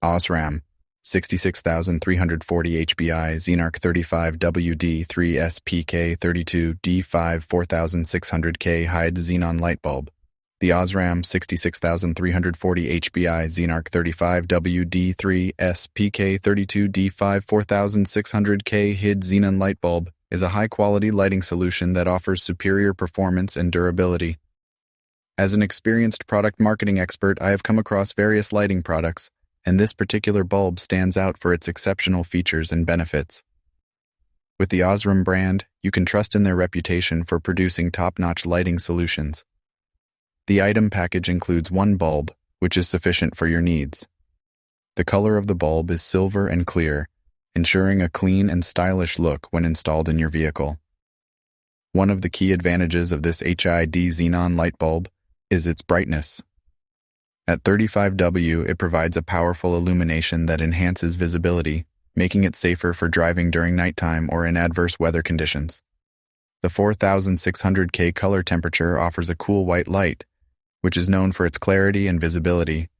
Osram 66340HBI Xenarc 35W D3S PK32D 4600K hide xenon light bulb. The Osram 66340HBI Xenarc 35W D3S PK32D 4600K hid xenon light bulb is a high-quality lighting solution that offers superior performance and durability. As an experienced product marketing expert, I have come across various lighting products, and this particular bulb stands out for its exceptional features and benefits. With the Osram brand, you can trust in their reputation for producing top-notch lighting solutions. The item package includes one bulb, which is sufficient for your needs. The color of the bulb is silver and clear, ensuring a clean and stylish look when installed in your vehicle. One of the key advantages of this HID xenon light bulb is its brightness. At 35W, it provides a powerful illumination that enhances visibility, making it safer for driving during nighttime or in adverse weather conditions. The 4600K color temperature offers a cool white light, which is known for its clarity and visibility,